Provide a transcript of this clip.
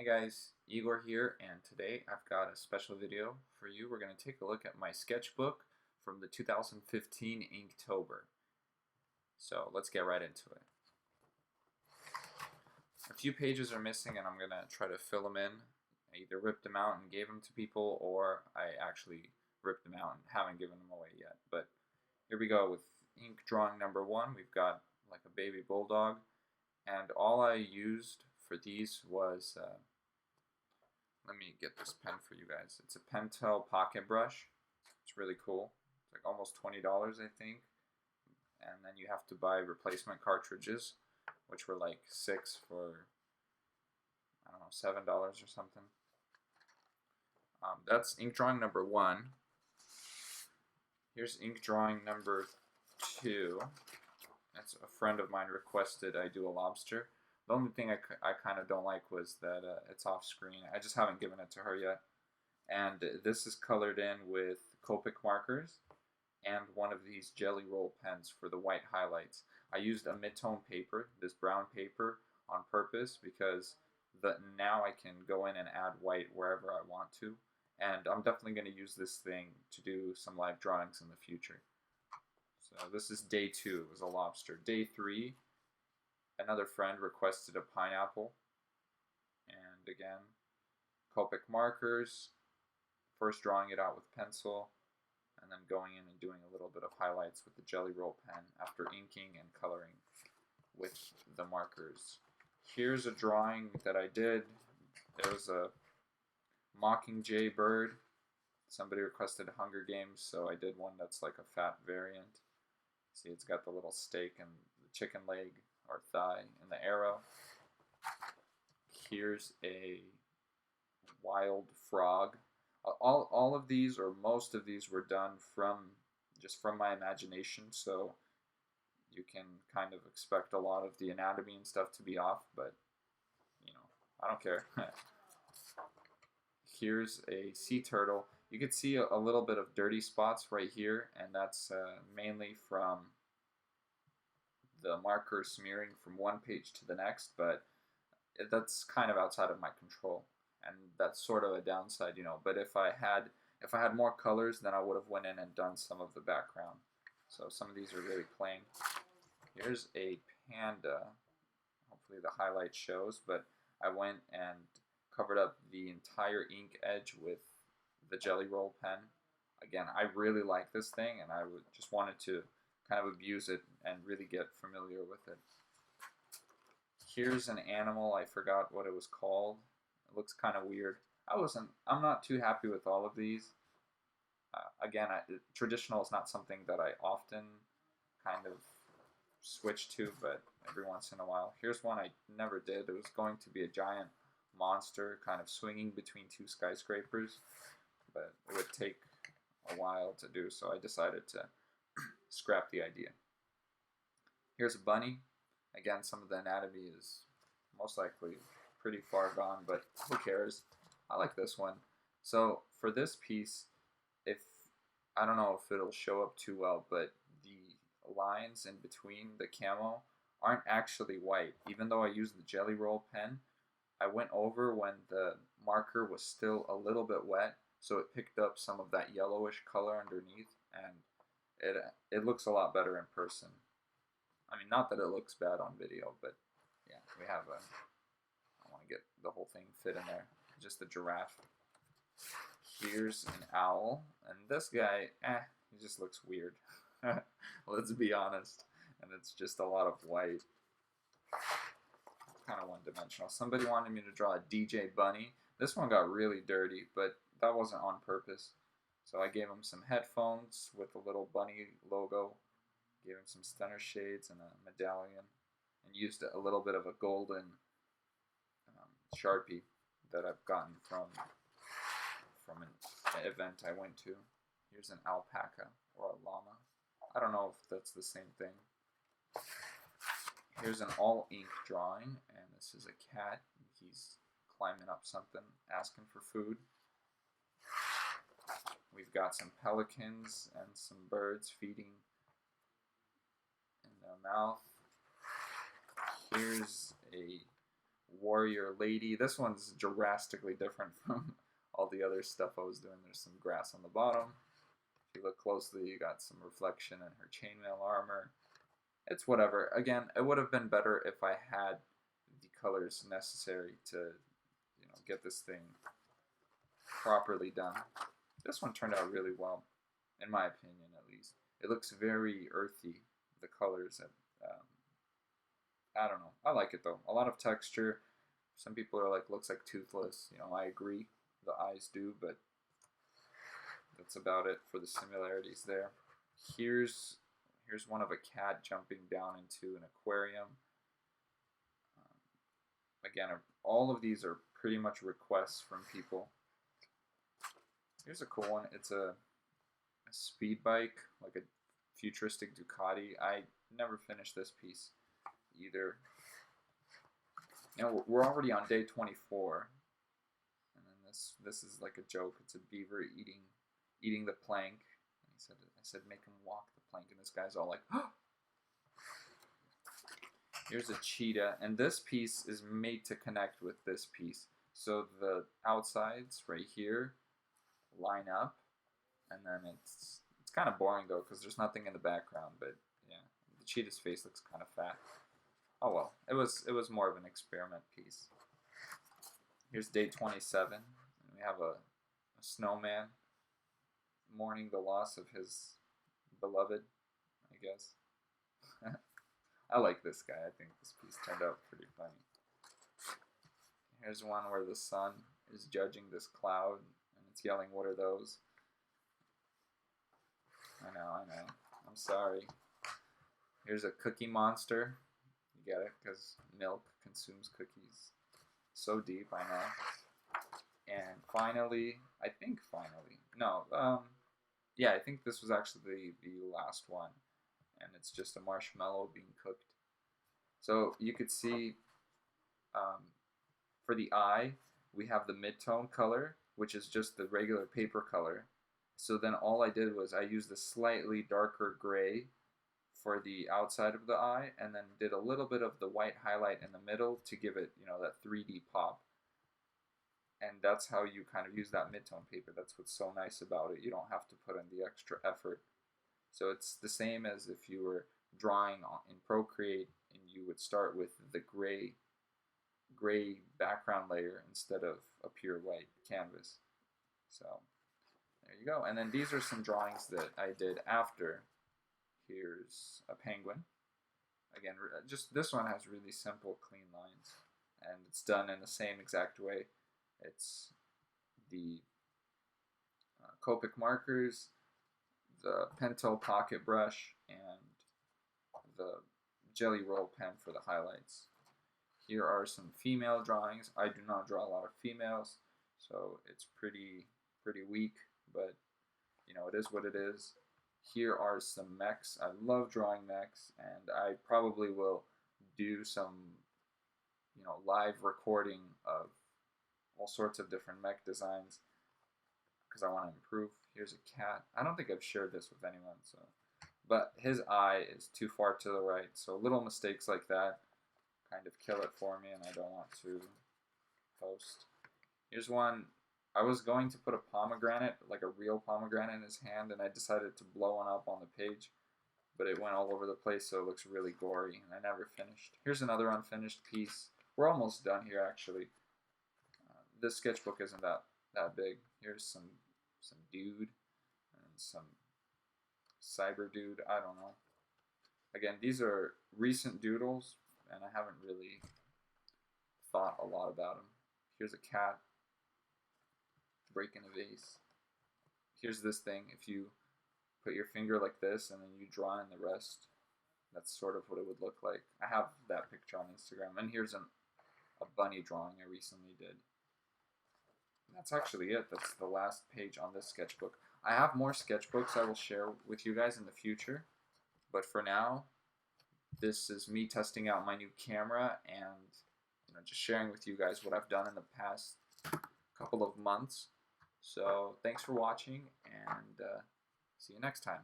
Hey guys, Igor here, and today I've got a special video for you. We're going to take a look at my sketchbook from the 2015 Inktober. So let's get right into it. A few pages are missing and I'm going to try to fill them in. I either ripped them out and gave them to people, or I actually ripped them out and haven't given them away yet. But here we go with ink drawing number 1. We've got like a baby bulldog, and all I used for these was let me get this pen for you guys. It's a Pentel pocket brush. It's really cool. It's like almost $20, I think. And then you have to buy replacement cartridges, which were like 6 for, I don't know, $7 or something. That's ink drawing number 1. Here's ink drawing number 2. That's a friend of mine requested I do a lobster. The only thing I kind of don't like was that it's off screen. I just haven't given it to her yet. And this is colored in with Copic markers and one of these jelly roll pens for the white highlights. I used a mid-tone paper, this brown paper, on purpose because now I can go in and add white wherever I want to. And I'm definitely going to use this thing to do some live drawings in the future. So this is day 2. It was a lobster. Day 3. Another friend requested a pineapple, and again, Copic markers, first drawing it out with pencil, and then going in and doing a little bit of highlights with the jelly roll pen after inking and coloring with the markers. Here's a drawing that I did. There was a Mockingjay Bird. Somebody requested Hunger Games, so I did one that's like a fat variant. See, it's got the little steak and the chicken leg or thigh and the arrow. Here's a wild frog. All of these, or most of these, were done from my imagination, so you can kind of expect a lot of the anatomy and stuff to be off, but you know, I don't care. Here's a sea turtle. You can see a little bit of dirty spots right here, and that's mainly from the marker smearing from one page to the next, but that's kind of outside of my control, and that's sort of a downside, you know. But if I had more colors, then I would have went in and done some of the background. So some of these are really plain. Here's a panda. Hopefully the highlight shows, but I went and covered up the entire ink edge with the jelly roll pen. Again, I really like this thing, and I just wanted to kind of abuse it and really get familiar with it. Here's an animal. I forgot what it was called. It looks kind of weird. I'm not too happy with all of these. Again, traditional is not something that I often kind of switch to, but every once in a while. Here's one I never did. It was going to be a giant monster kind of swinging between 2 skyscrapers, but it would take a while to do, so I decided to scrap the idea. Here's a bunny. Again, some of the anatomy is most likely pretty far gone, but who cares? I like this one. So for this piece, I don't know if it'll show up too well, but the lines in between the camo aren't actually white. Even though I used the jelly roll pen, I went over when the marker was still a little bit wet, so it picked up some of that yellowish color underneath, and it looks a lot better in person. I mean, not that it looks bad on video, but yeah, we have I want to get the whole thing fit in there. Just the giraffe. Here's an owl, and this guy, he just looks weird. Let's be honest. And it's just a lot of white. Kind of one-dimensional. Somebody wanted me to draw a DJ bunny. This one got really dirty, but that wasn't on purpose. So I gave him some headphones with a little bunny logo, gave him some stunner shades and a medallion, and used a little bit of a golden Sharpie that I've gotten from an event I went to. Here's an alpaca or a llama. I don't know if that's the same thing. Here's an all ink drawing, and this is a cat. He's climbing up something, asking for food. We've got some pelicans and some birds feeding in their mouth. Here's a warrior lady. This one's drastically different from all the other stuff I was doing. There's some grass on the bottom. If you look closely, you got some reflection in her chainmail armor. It's whatever. Again, it would have been better if I had the colors necessary to, you know, get this thing properly done. This one turned out really well, in my opinion, at least. It looks very earthy, the colors. I don't know. I like it, though. A lot of texture. Some people are like, looks like Toothless. You know, I agree. The eyes do, but that's about it for the similarities there. Here's one of a cat jumping down into an aquarium. Again, all of these are pretty much requests from people. Here's a cool one. It's a speed bike, like a futuristic Ducati. I never finished this piece either. You know, we're already on day 24, and then this is like a joke. It's a beaver eating the plank. And I said make him walk the plank, and this guy's all like, oh! Here's a cheetah, and this piece is made to connect with this piece. So the outsides right here line up, and then it's kind of boring though because there's nothing in the background. But yeah, the cheetah's face looks kind of fat. Oh well, it was more of an experiment piece. Here's day 27, and we have a snowman mourning the loss of his beloved, I guess. I like this guy. I think this piece turned out pretty funny. Here's one where the sun is judging this cloud, and it's yelling, "What are those?" I know. I'm sorry. Here's a cookie monster. You get it? Because milk consumes cookies. So deep, I know. And finally, yeah, I think this was actually the last one. And it's just a marshmallow being cooked. So you could see for the eye, we have the mid-tone color, which is just the regular paper color. So then all I did was I used a slightly darker gray for the outside of the eye, and then did a little bit of the white highlight in the middle to give it, you know, that 3D pop. And that's how you kind of use that mid-tone paper. That's what's so nice about it. You don't have to put in the extra effort. So it's the same as if you were drawing in Procreate and you would start with the gray background layer instead of a pure white canvas. So there you go. And then these are some drawings that I did after. Here's a penguin. Again, just this one has really simple, clean lines, and it's done in the same exact way. It's the Copic markers, the Pentel pocket brush, and the Jelly Roll pen for the highlights. Here are some female drawings. I do not draw a lot of females, so it's pretty weak, but you know, it is what it is. Here are some mechs. I love drawing mechs, and I probably will do some, you know, live recording of all sorts of different mech designs because I want to improve. Here's a cat. I don't think I've shared this with anyone, so, but his eye is too far to the right, so little mistakes like that kind of kill it for me, and I don't want to post. Here's one. I was going to put a pomegranate, like a real pomegranate in his hand, and I decided to blow one up on the page, but it went all over the place, so it looks really gory, and I never finished. Here's another unfinished piece. We're almost done here, actually. This sketchbook isn't that big. Here's some dude and some cyber dude. I don't know. Again, these are recent doodles, and I haven't really thought a lot about them. Here's a cat breaking a vase. Here's this thing. If you put your finger like this and then you draw in the rest, that's sort of what it would look like. I have that picture on Instagram. And here's a bunny drawing I recently did. That's actually it. That's the last page on this sketchbook. I have more sketchbooks I will share with you guys in the future, but for now, this is me testing out my new camera and, you know, just sharing with you guys what I've done in the past couple of months. So thanks for watching, and see you next time.